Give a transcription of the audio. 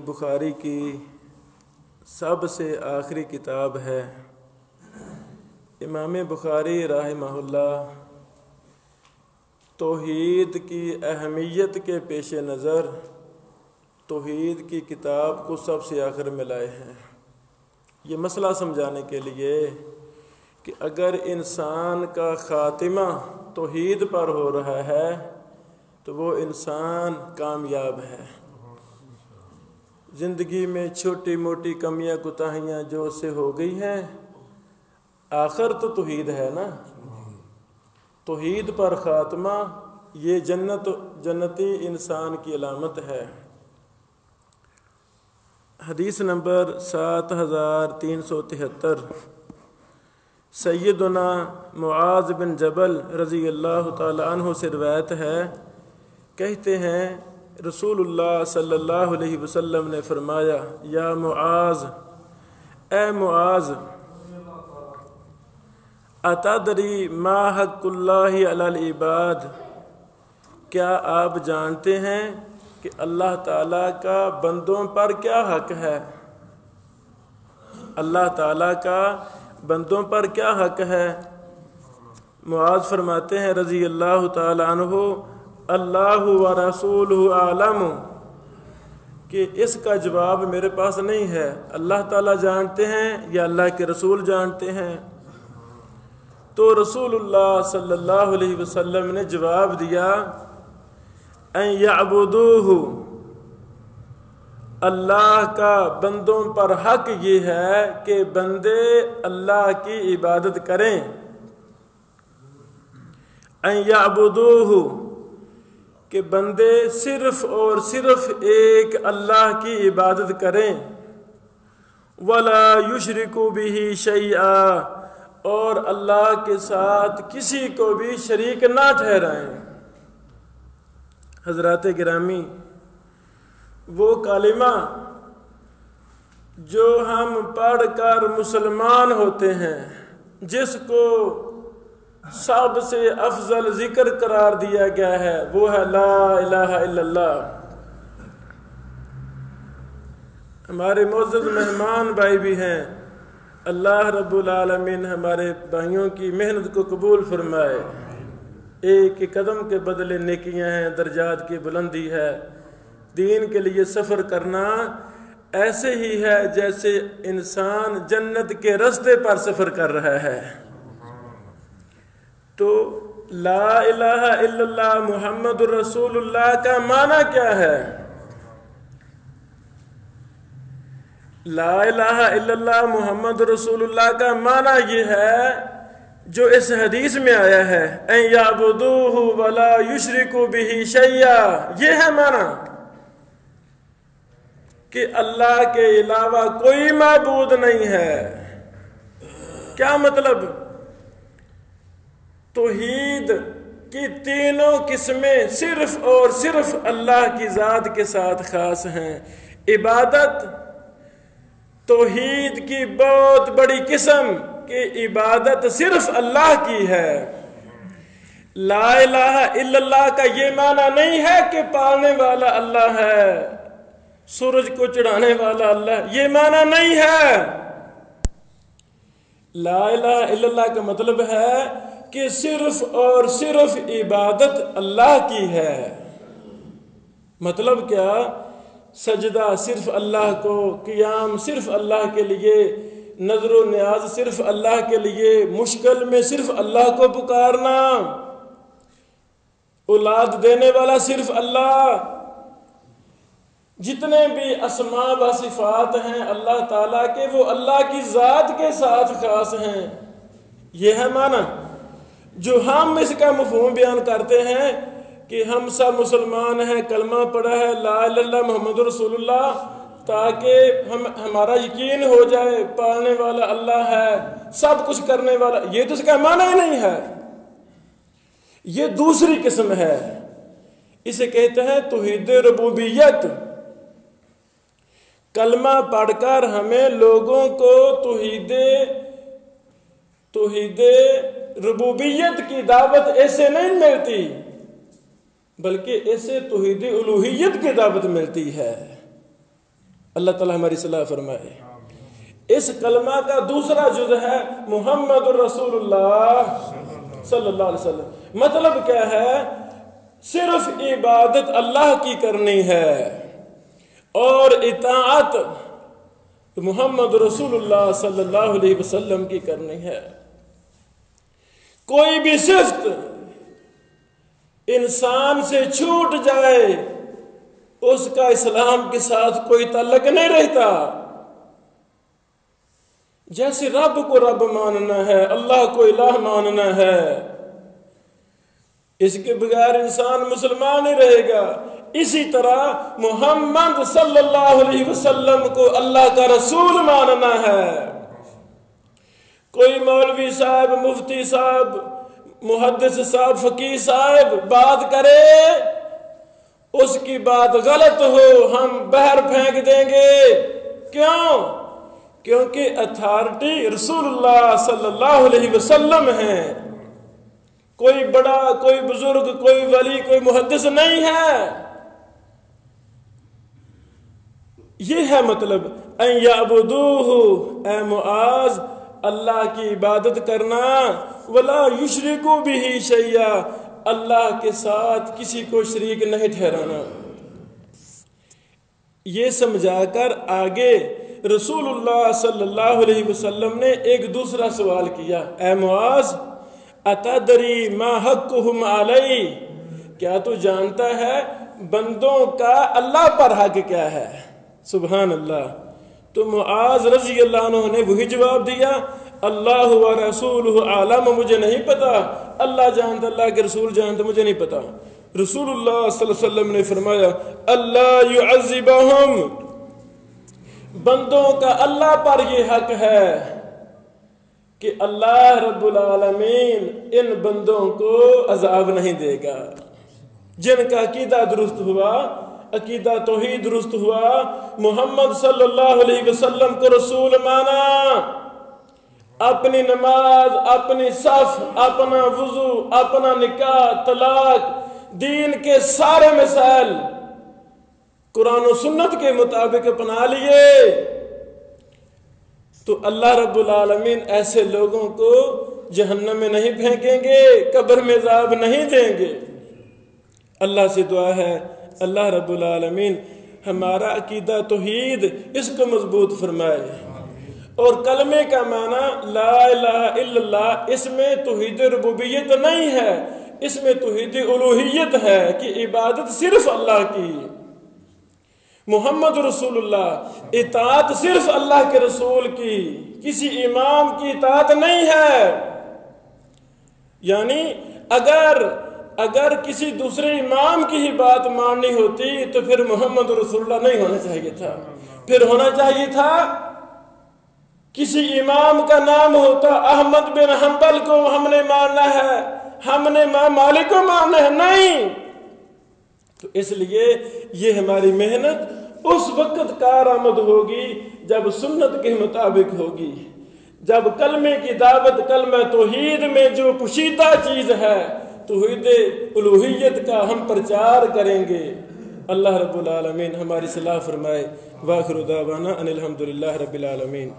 بخاری کی سب سے آخری کتاب ہے۔ امام بخاری رحمہ اللہ توحید کی اہمیت کے پیش نظر توحید کی کتاب کو سب سے آخر میں لائے ہیں، یہ مسئلہ سمجھانے کے لیے کہ اگر انسان کا خاتمہ توحید پر ہو رہا ہے تو وہ انسان کامیاب ہے۔ زندگی میں چھوٹی موٹی کمیاں کوتاہیاں جو اس سے ہو گئی ہیں، آخر تو توحید ہے نا، توحید پر خاتمہ یہ جنتی انسان کی علامت ہے۔ حدیث نمبر 7373 سیدنا معاذ بن جبل رضی اللہ تعالی عنہ سے روایت ہے، کہتے ہیں رسول اللہ صلی اللہ علیہ وسلم نے فرمایا، یا معاذ، اے معاذ، اتدری ما حق اللہ علی العباد، کیا آپ جانتے ہیں کہ اللہ تعالیٰ کا بندوں پر کیا حق ہے؟ اللہ تعالیٰ کا بندوں پر کیا حق ہے؟ معاذ فرماتے ہیں رضی اللہ تعالی عنہ، اللہ و رسولہ عالم، کہ اس کا جواب میرے پاس نہیں ہے، اللہ تعالیٰ جانتے ہیں یا اللہ کے رسول جانتے ہیں؟ تو رسول اللہ صلی اللہ علیہ وسلم نے جواب دیا، ان یعبدوہ، اللہ کا بندوں پر حق یہ ہے کہ بندے اللہ کی عبادت کریں، ان یعبدوہ، کہ بندے صرف اور صرف ایک اللہ کی عبادت کریں، ولا یشرکوا بہ شیئا، اور اللہ کے ساتھ کسی کو بھی شریک نہ ٹھہرائیں۔ حضرات گرامی، وہ کلمہ جو ہم پڑھ کر مسلمان ہوتے ہیں، جس کو سب سے افضل ذکر قرار دیا گیا ہے، وہ ہے لا الہ الا اللہ۔ ہمارے معزز مہمان بھائی بھی ہیں، اللہ رب العالمین ہمارے بھائیوں کی محنت کو قبول فرمائے۔ ایک قدم کے بدلے نیکیاں ہیں، درجات کی بلندی ہے۔ دین کے لیے سفر کرنا ایسے ہی ہے جیسے انسان جنت کے راستے پر سفر کر رہا ہے۔ تو لا الہ الا اللہ محمد رسول اللہ کا معنی کیا ہے؟ لا الہ الا اللہ محمد رسول اللہ کا معنی یہ ہے جو اس حدیث میں آیا ہے، ان یعبدوہ ولا یشرکوا بہ شیئا، یہ ہے معنی کہ اللہ کے علاوہ کوئی معبود نہیں ہے۔ کیا مطلب؟ توحید کی تینوں قسمیں صرف اور صرف اللہ کی ذات کے ساتھ خاص ہیں۔ عبادت توحید کی بہت بڑی قسم کہ عبادت صرف اللہ کی ہے۔ لا الہ الا اللہ کا یہ معنی نہیں ہے کہ پالنے والا اللہ ہے، سورج کو چڑھانے والا اللہ، یہ معنی نہیں ہے۔ لا الہ الا اللہ کا مطلب ہے کہ صرف اور صرف عبادت اللہ کی ہے۔ مطلب کیا؟ سجدہ صرف اللہ کو، قیام صرف اللہ کے لیے، نظر و نیاز صرف اللہ کے لیے، مشکل میں صرف اللہ کو پکارنا، اولاد دینے والا صرف اللہ، جتنے بھی اسماء و صفات ہیں اللہ تعالیٰ کے، وہ اللہ کی ذات کے ساتھ خاص ہیں۔ یہ ہے معنی جو ہم اس کا مفہوم بیان کرتے ہیں کہ ہم سب مسلمان ہیں، کلمہ پڑھا ہے لا الہ الا اللہ محمد رسول اللہ، تاکہ ہمارا یقین ہو جائے پالنے والا اللہ ہے، سب کچھ کرنے والا، یہ تو اس کا معنی ہی نہیں ہے۔ یہ دوسری قسم ہے، اسے کہتے ہیں توحید ربوبیت۔ کلمہ پڑھ کر ہمیں لوگوں کو توحید ربوبیت کی دعوت ایسے نہیں ملتی، بلکہ ایسے توحید الوہیت کی دعوت ملتی ہے۔ اللہ تعالیٰ ہماری صلاح فرمائے۔ اس کلمہ کا دوسرا جز ہے محمد الرسول اللہ صلی اللہ علیہ وسلم۔ مطلب کیا ہے؟ صرف عبادت اللہ کی کرنی ہے اور اطاعت محمد رسول اللہ صلی اللہ علیہ وسلم کی کرنی ہے۔ کوئی بھی صفت انسان سے چھوٹ جائے اس کا اسلام کے ساتھ کوئی تعلق نہیں رہتا۔ جیسے رب کو رب ماننا ہے، اللہ کو الہ ماننا ہے، اس کے بغیر انسان مسلمان ہی رہے گا۔ اسی طرح محمد صلی اللہ علیہ وسلم کو اللہ کا رسول ماننا ہے۔ کوئی مولوی صاحب، مفتی صاحب، محدث صاحب، فقیہ صاحب بات کرے، اس کی بات غلط ہو ہم باہر پھینک دیں گے۔ کیوں؟ کیونکہ اتھارٹی رسول اللہ صلی اللہ علیہ وسلم ہے۔ کوئی بڑا، کوئی بزرگ، کوئی ولی، کوئی محدث نہیں ہے۔ یہ ہے مطلب ان یعبدوہ، اے معاذ اللہ کی عبادت کرنا، ولا یشرکوا بہ شیئا، اللہ کے ساتھ کسی کو شریک نہیں ٹھہرانا۔ یہ سمجھا کر آگے رسول اللہ صلی اللہ علیہ وسلم نے ایک دوسرا سوال کیا، اے معاذ اتدری ما حقہم علی، کیا تو جانتا ہے بندوں کا اللہ پر حق کیا ہے؟ سبحان اللہ۔ تو معاذ رضی اللہ عنہ نے وہی جواب دیا، اللہ و رسولہ عالم، مجھے نہیں پتا، اللہ جانتا، اللہ کے رسول جانتا، مجھے نہیں پتا۔ رسول اللہ صلی اللہ علیہ وسلم نے فرمایا اللہ یعذبہم، بندوں کا اللہ پر یہ حق ہے کہ اللہ رب العالمین ان بندوں کو عذاب نہیں دے گا۔ جن کا عقیدہ درست ہوا، عقیدہ توحید درست ہوا، محمد صلی اللہ علیہ وسلم کو رسول مانا، اپنی نماز، اپنی صف، اپنا وضو، اپنا نکاح، طلاق، دین کے سارے مسائل قرآن و سنت کے مطابق اپنا لیے، تو اللہ رب العالمین ایسے لوگوں کو جہنم میں نہیں پھینکیں گے، قبر میں عذاب نہیں دیں گے۔ اللہ سے دعا ہے اللہ رب العالمین ہمارا عقیدہ توحید اس کو مضبوط فرمائے، اور کلمے کا معنی لا الہ الا اللہ، اس میں توحید ربوبیت نہیں ہے، اس میں توحید الوہیت ہے کہ عبادت صرف اللہ کی، محمد رسول اللہ، اطاعت صرف اللہ کے رسول کی، کسی امام کی اطاعت نہیں ہے۔ یعنی اگر کسی دوسرے امام کی ہی بات ماننی ہوتی تو پھر محمد رسول اللہ نہیں ہونا چاہیے تھا، پھر ہونا چاہیے تھا کسی امام کا نام ہوتا، احمد بن حنبل کو ہم نے ماننا ہے، ہم نے امام مالک کو ماننا ہے، نہیں۔ تو اس لیے یہ ہماری محنت اس وقت کارآمد ہوگی جب سنت کے مطابق ہوگی، جب کلمے کی دعوت، کلمہ توحید میں جو پوشیدہ چیز ہے توحید الوہیت کا ہم پرچار کریں گے۔ اللہ رب العالمین ہماری صلاح فرمائے۔ وآخر دعوانا ان الحمدللہ رب العالمین۔